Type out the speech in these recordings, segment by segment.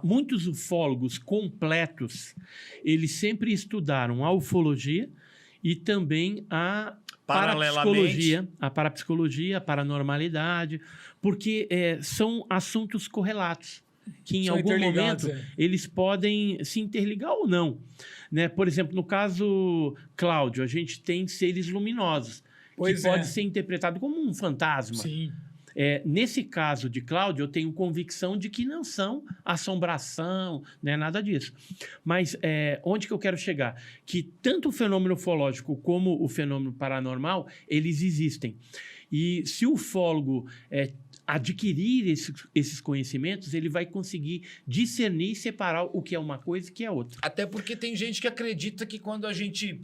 muitos ufólogos completos, eles sempre estudaram a ufologia e também a parapsicologia, a paranormalidade, porque são assuntos correlatos, que em algum momento eles podem se interligar ou não. Né? Por exemplo, no caso Cláudio, a gente tem seres luminosos, que pode ser interpretado como um fantasma. Sim. Nesse caso de Cláudio, eu tenho convicção de que não são assombração, né, nada disso. Mas onde que eu quero chegar? Que tanto o fenômeno ufológico como o fenômeno paranormal, eles existem. E se o ufólogo adquirir esses conhecimentos, ele vai conseguir discernir e separar o que é uma coisa e o que é outra. Até porque tem gente que acredita que quando a gente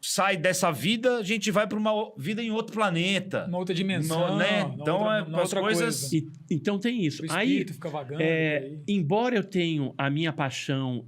sai dessa vida, a gente vai para uma vida em outro planeta. Uma outra dimensão. Né? Então, outra coisas... coisa. Então tem isso. O espírito fica vagando. Embora eu tenha a minha paixão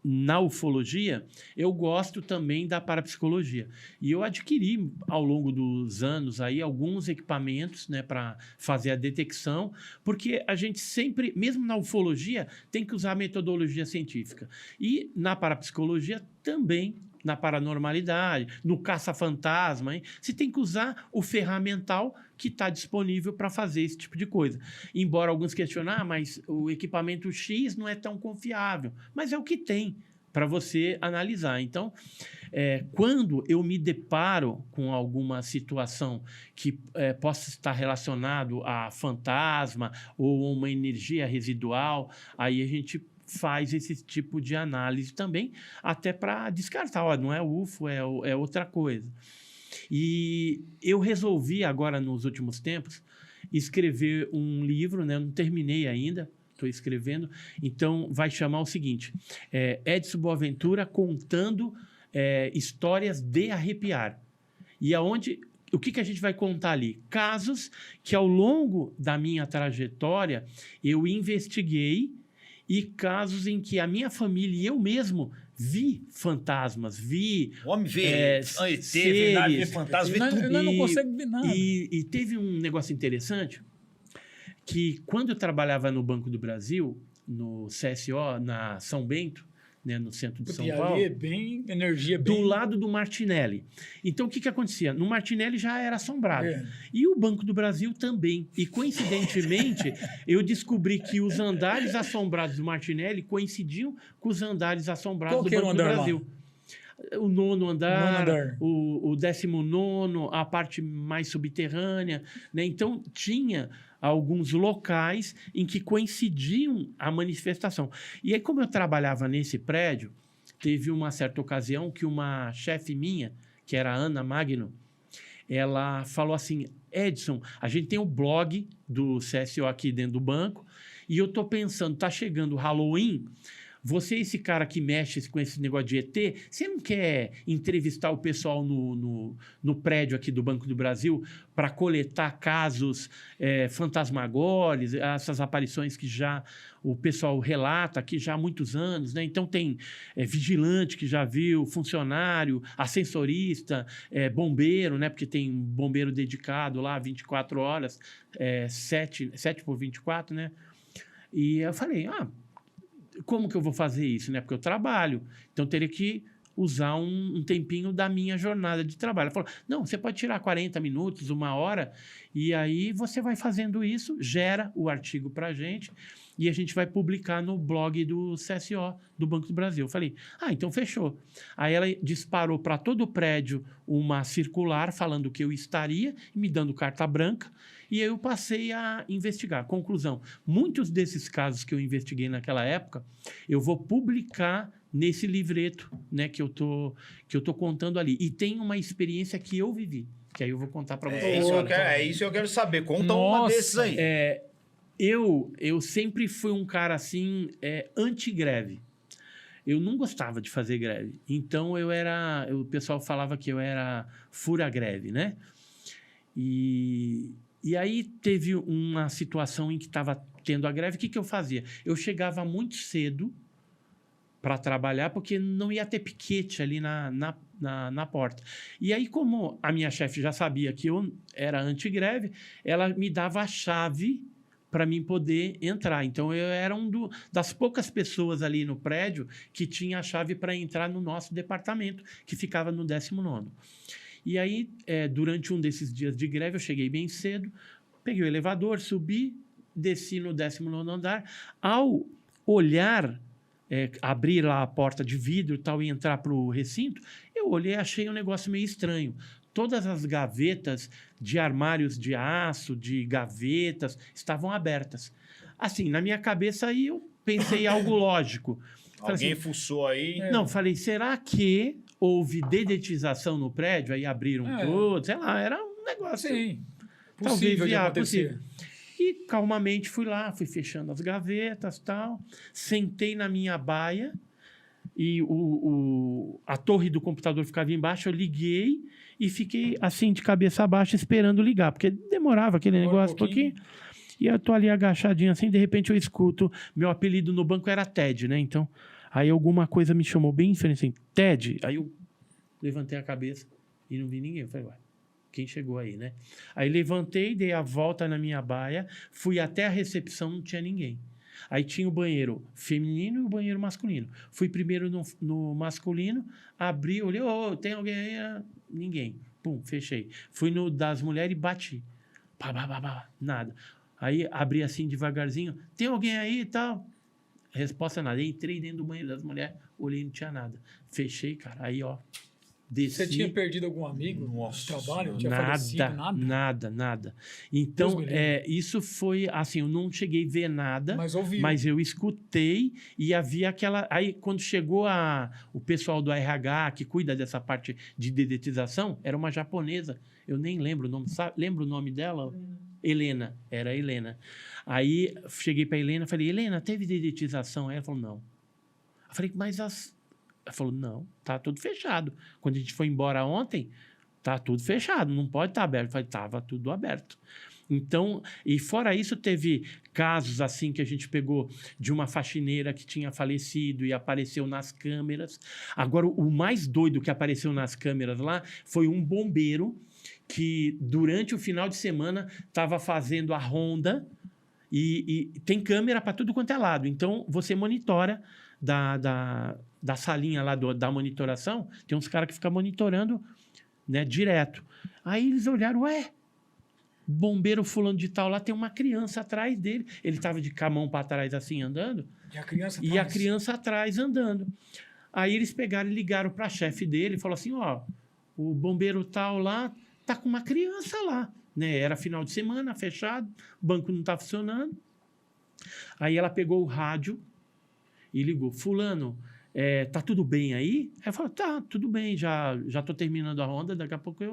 na ufologia, eu gosto também da parapsicologia. E eu adquiri, ao longo dos anos, aí, alguns equipamentos, né, para fazer a detecção, porque a gente sempre, mesmo na ufologia, tem que usar a metodologia científica. E na parapsicologia também, na paranormalidade, no caça-fantasma, hein? Você tem que usar o ferramental que está disponível para fazer esse tipo de coisa. Embora alguns questionem, mas o equipamento X não é tão confiável. Mas é o que tem para você analisar. Então, quando eu me deparo com alguma situação que possa estar relacionado a fantasma ou uma energia residual, aí a gente faz esse tipo de análise também, até para descartar, não é UFO, é outra coisa. E eu resolvi agora, nos últimos tempos, escrever um livro, né? Eu não terminei ainda, estou escrevendo, então vai chamar o seguinte, Edson Boaventura contando histórias de arrepiar. E o que a gente vai contar ali? Casos que ao longo da minha trajetória eu investiguei, e casos em que a minha família e eu mesmo vi fantasmas, vi... O homem vê seres, vê fantasma, vê tudo. Não consegue ver nada. E teve um negócio interessante, que quando eu trabalhava no Banco do Brasil, no CSO, na São Bento, né, no centro de São Paulo. Ali é bem energia, do lado do Martinelli. Então, o que acontecia? No Martinelli já era assombrado. E o Banco do Brasil também. E, coincidentemente, eu descobri que os andares assombrados do Martinelli coincidiam com os andares assombrados do Banco do Brasil. O nono andar, o 19º, a parte mais subterrânea, né? Então, tinha alguns locais em que coincidiam a manifestação. E aí, como eu trabalhava nesse prédio, teve uma certa ocasião que uma chefe minha, que era a Ana Magno, ela falou assim, Edson, a gente tem o blog do CSO aqui dentro do banco, e eu tô pensando, tá chegando o Halloween, você, esse cara que mexe com esse negócio de ET, você não quer entrevistar o pessoal no prédio aqui do Banco do Brasil para coletar casos fantasmagóricos, essas aparições que já o pessoal relata aqui já há muitos anos, né? Então tem vigilante que já viu, funcionário, ascensorista, bombeiro, né? Porque tem um bombeiro dedicado lá 24 horas, 7 por 24, né? E eu falei, como que eu vou fazer isso, né? Porque eu trabalho, então eu teria que usar um tempinho da minha jornada de trabalho. Ela falou, não, você pode tirar 40 minutos, 1 hora, e aí você vai fazendo isso, gera o artigo para a gente, e a gente vai publicar no blog do CSO, do Banco do Brasil. Eu falei, então fechou. Aí ela disparou para todo o prédio uma circular falando que eu estaria, me dando carta branca, e aí eu passei a investigar. Conclusão, muitos desses casos que eu investiguei naquela época, eu vou publicar nesse livreto, né, que eu tô contando ali. E tem uma experiência que eu vivi, que aí eu vou contar para vocês. Isso que eu quero saber. Conta uma desses aí. Eu sempre fui um cara assim, anti-greve. Eu não gostava de fazer greve. Então o pessoal falava que eu era fura-greve, né? E aí teve uma situação em que estava tendo a greve. O que eu fazia? Eu chegava muito cedo para trabalhar, porque não ia ter piquete ali na porta. E aí, como a minha chefe já sabia que eu era anti-greve, ela me dava a chave para mim poder entrar. Então, eu era das poucas pessoas ali no prédio que tinha a chave para entrar no nosso departamento, que ficava no 19º. E aí, durante um desses dias de greve, eu cheguei bem cedo, peguei o elevador, subi, desci no 19º andar. Ao olhar, abrir lá a porta de vidro e tal, e entrar para o recinto, eu olhei e achei um negócio meio estranho. Todas as gavetas de armários de aço, de gavetas, estavam abertas. Assim, na minha cabeça aí eu pensei algo lógico. Alguém assim, fuçou aí. Não, falei, será que houve dedetização no prédio? Aí abriram tudo, sei lá, era um negócio. Sim, Talvez possível de acontecer. E calmamente fui lá, fui fechando as gavetas e tal, sentei na minha baia e a torre do computador ficava embaixo, eu liguei e fiquei assim de cabeça baixa esperando ligar, porque demorava aquele negócio um pouquinho. E eu tô ali agachadinho assim, de repente eu escuto, meu apelido no banco era Ted, né? Então, aí alguma coisa me chamou bem diferente, assim, Ted. Aí eu levantei a cabeça e não vi ninguém. Eu falei, ué, quem chegou aí, né? Aí levantei, dei a volta na minha baia, fui até a recepção, não tinha ninguém. Aí tinha o banheiro feminino e o banheiro masculino. Fui primeiro no masculino, abri, olhei, tem alguém aí? Ninguém. Pum, fechei. Fui no das mulheres e bati. Pá, pá, pá, pá, nada. Aí abri assim devagarzinho, tem alguém aí e tal? Resposta nada. Entrei dentro do banheiro das mulheres, olhei, não tinha nada. Fechei, cara. Aí, ó, desci. Você tinha perdido algum amigo no trabalho? Tinha falecido, nada. Então, isso foi assim, eu não cheguei a ver nada, mas eu escutei e havia aquela... Aí, quando chegou o pessoal do RH, que cuida dessa parte de dedetização, era uma japonesa, eu nem lembro o nome, sabe? Lembra o nome dela? Helena, era a Helena. Aí, cheguei para a Helena, falei, Helena, teve dedetização? Aí ela falou, não. Eu falei, mas ela falou, não, tá tudo fechado. Quando a gente foi embora ontem, tá tudo fechado, não pode estar aberto. Eu falei, tava tudo aberto. Então, e fora isso, teve casos assim que a gente pegou de uma faxineira que tinha falecido e apareceu nas câmeras. Agora, o mais doido que apareceu nas câmeras lá foi um bombeiro que, durante o final de semana, estava fazendo a ronda e tem câmera para tudo quanto é lado. Então, você monitora da salinha lá da monitoração, tem uns caras que ficam monitorando, né, direto. Aí eles olharam, bombeiro fulano de tal lá, tem uma criança atrás dele. Ele estava de com a mão para trás assim, andando. E a criança atrás andando. Aí eles pegaram e ligaram para a chefe dele e falaram assim, o bombeiro tal lá tá com uma criança lá. Né? Era final de semana, fechado, o banco não tá funcionando. Aí ela pegou o rádio e ligou, fulano, tá tudo bem aí? Aí eu falei, tá, tudo bem, já tô terminando a ronda, daqui a pouco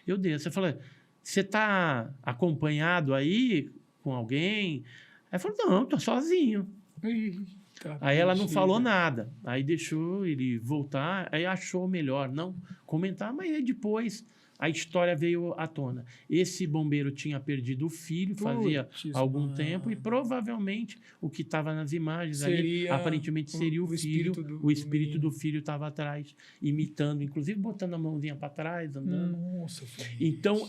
eu desço. Eu falei, você tá acompanhado aí com alguém? Aí eu falei, não, tô sozinho. Aí ela não falou nada, aí deixou ele voltar, aí achou melhor não comentar, mas aí depois a história veio à tona. Esse bombeiro tinha perdido o filho fazia algum tempo e provavelmente o que estava nas imagens ali, aparentemente seria o filho. O espírito do filho estava atrás, imitando, inclusive botando a mãozinha para trás, andando. Nossa, então,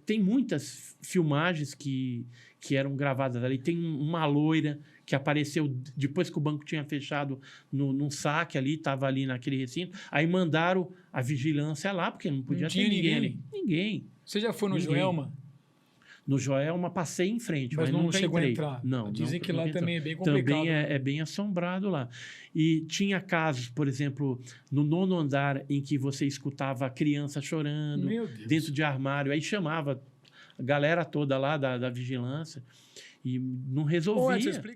tem muitas filmagens que eram gravadas ali. Tem uma loira que apareceu depois que o banco tinha fechado num saque ali, estava ali naquele recinto. Aí mandaram a vigilância lá, porque não podia ter ninguém ali. Ninguém. Você já foi no Joelma? No Joelma passei em frente, mas não nunca chegou entrei. a entrar. Não, dizem que lá também é bem complicado. Também é bem assombrado lá. E tinha casos, por exemplo, no 9º andar, em que você escutava a criança chorando dentro de armário. Aí chamava a galera toda lá da vigilância e não resolvia. Você explica...